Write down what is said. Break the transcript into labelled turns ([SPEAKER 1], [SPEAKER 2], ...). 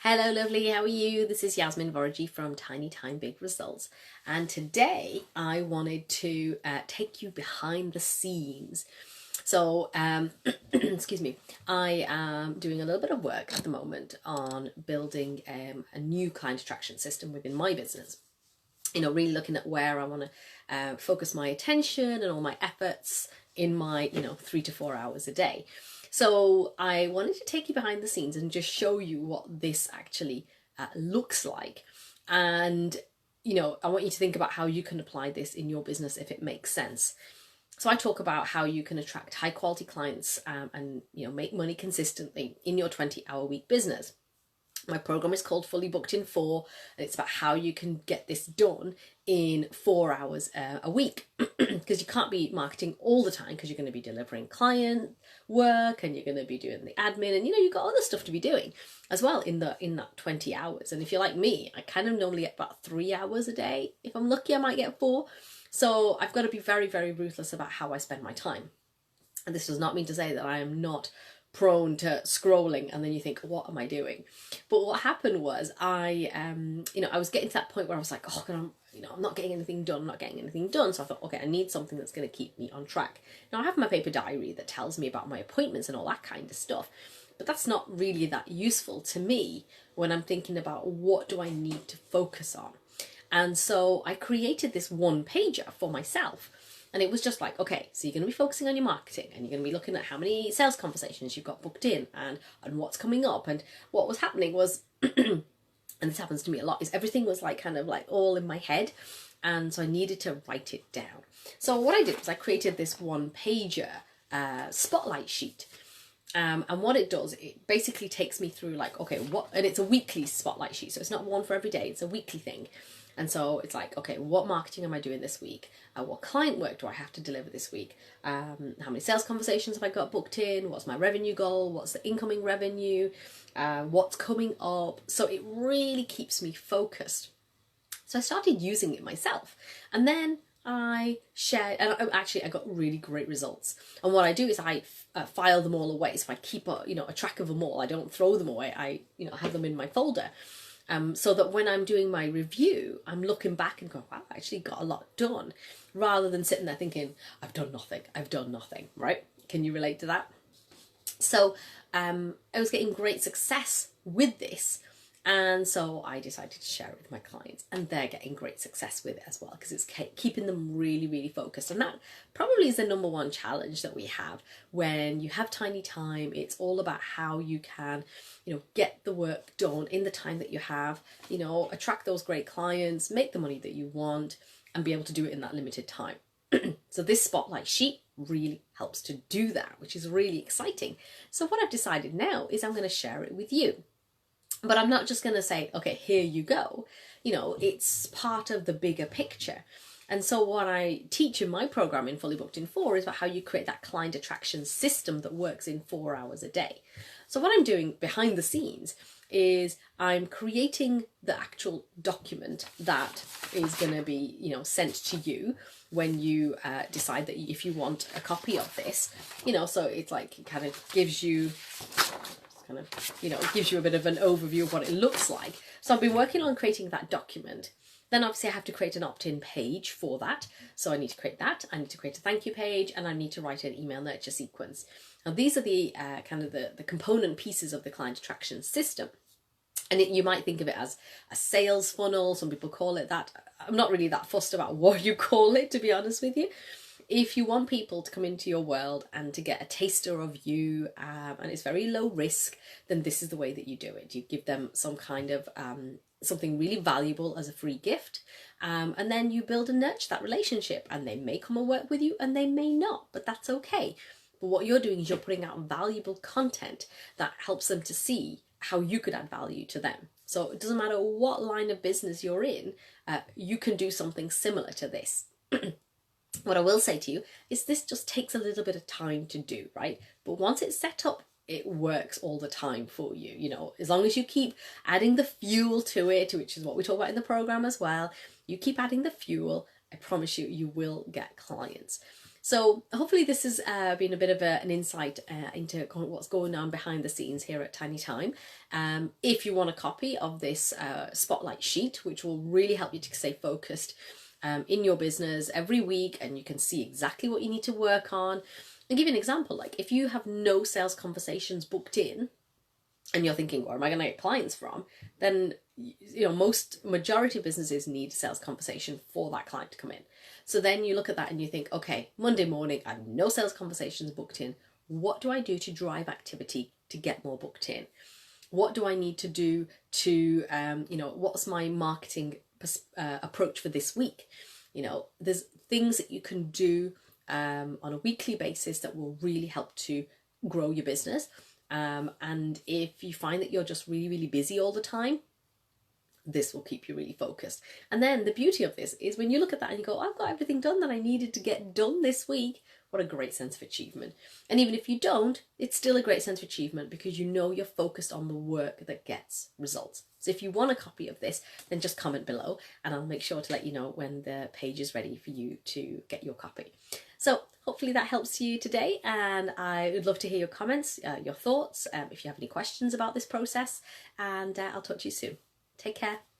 [SPEAKER 1] Hello lovely, how are you? This is Yasmin from Tiny Time Big Results, and today I wanted to take you behind the scenes. So, excuse me, I am doing a little bit of work at the moment on building a new client attraction system within my business. Really looking at where I want to focus my attention and all my efforts in my 3 to 4 hours a day. So I wanted to take you behind the scenes and just show you what this actually looks like. And, I want you to think about how you can apply this in your business if it makes sense. So I talk about how you can attract high quality clients and, make money consistently in your 20-hour week business. My program is called Fully Booked in 4, and it's about how you can get this done in 4 hours a week. Because you can't be marketing all the time, because you're going to be delivering client work and you're going to be doing the admin, and you've got other stuff to be doing as well in that 20 hours. And if you're like me, I kind of normally get about 3 hours a day. If I'm lucky, I might get 4. So I've got to be very, very ruthless about how I spend my time. And this does not mean to say that I am not prone to scrolling and then you think, what am I doing? But what happened was I was getting to that point where I was like, oh God, I'm not getting anything done. So I thought, okay, I need something that's going to keep me on track. Now I have my paper diary that tells me about my appointments and all that kind of stuff, but that's not really that useful to me when I'm thinking about what do I need to focus on. And so I created this one pager for myself. And it was just like, okay, so you're going to be focusing on your marketing, and you're going to be looking at how many sales conversations you've got booked in and what's coming up. And what was happening was, and this happens to me a lot, is everything was kind of all in my head. And so I needed to write it down. So what I did was I created this one pager spotlight sheet. And what it does, it basically takes me through and it's a weekly spotlight sheet. So it's not one for every day, it's a weekly thing. And so it's like, okay, what marketing am I doing this week? What client work do I have to deliver this week? How many sales conversations have I got booked in? What's my revenue goal? What's the incoming revenue? What's coming up? So it really keeps me focused. So I started using it myself. And then I shared, and I got really great results. And what I do is I file them all away. So I keep a track of them all. I don't throw them away. I have them in my folder. So that when I'm doing my review, I'm looking back and going, wow, I actually got a lot done, rather than sitting there thinking, I've done nothing, right? Can you relate to that? So I was getting great success with this. And so I decided to share it with my clients, and they're getting great success with it as well, because it's keeping them really, really focused. And that probably is the number one challenge that we have when you have tiny time. It's all about how you can, get the work done in the time that you have, attract those great clients, make the money that you want, and be able to do it in that limited time. So this spotlight sheet really helps to do that, which is really exciting. So what I've decided now is I'm going to share it with you. But I'm not just going to say, okay, here you go. It's part of the bigger picture. And so what I teach in my program in Fully Booked in 4 is about how you create that client attraction system that works in 4 hours a day. So what I'm doing behind the scenes is I'm creating the actual document that is going to be, sent to you when you decide that if you want a copy of this, so it's it kind of gives you it gives you a bit of an overview of what it looks like. So I've been working on creating that document. Then obviously I have to create an opt-in page for that. So I need to create that. I need to create a thank you page, and I need to write an email nurture sequence. Now these are the the component pieces of the client attraction system. And you might think of it as a sales funnel. Some people call it that. I'm not really that fussed about what you call it, to be honest with you. If you want people to come into your world and to get a taster of you, and it's very low risk, then this is the way that you do it. You give them some kind of something really valuable as a free gift, and then you build and nurture that relationship, and they may come and work with you and they may not, but that's okay. But what you're doing is you're putting out valuable content that helps them to see how you could add value to them. So it doesn't matter what line of business you're in, you can do something similar to this. What I will say to you is this just takes a little bit of time to do, right? But once it's set up, it works all the time for you. As long as you keep adding the fuel to it, which is what we talk about in the program as well, you keep adding the fuel, I promise you, you will get clients. So hopefully this has been a bit of an insight into what's going on behind the scenes here at Tiny Time. If you want a copy of this spotlight sheet, which will really help you to stay focused in your business every week, and you can see exactly what you need to work on. I'll give you an example. Like if you have no sales conversations booked in, and you're thinking, where am I going to get clients from? Then, you know, majority of businesses need a sales conversation for that client to come in. So then you look at that and you think, okay, Monday morning, I have no sales conversations booked in. What do I do to drive activity to get more booked in? What do I need to do to, you know, what's my marketing approach for this week? You know, there's things that you can do on a weekly basis that will really help to grow your business. And if you find that you're just really, really busy all the time, this will keep you really focused. And then the beauty of this is when you look at that and you go, I've got everything done that I needed to get done this week. What a great sense of achievement. And even if you don't, it's still a great sense of achievement because you know you're focused on the work that gets results. So if you want a copy of this, then just comment below and I'll make sure to let you know when the page is ready for you to get your copy. So hopefully that helps you today, and I would love to hear your comments, your thoughts, if you have any questions about this process, and I'll talk to you soon. Take care.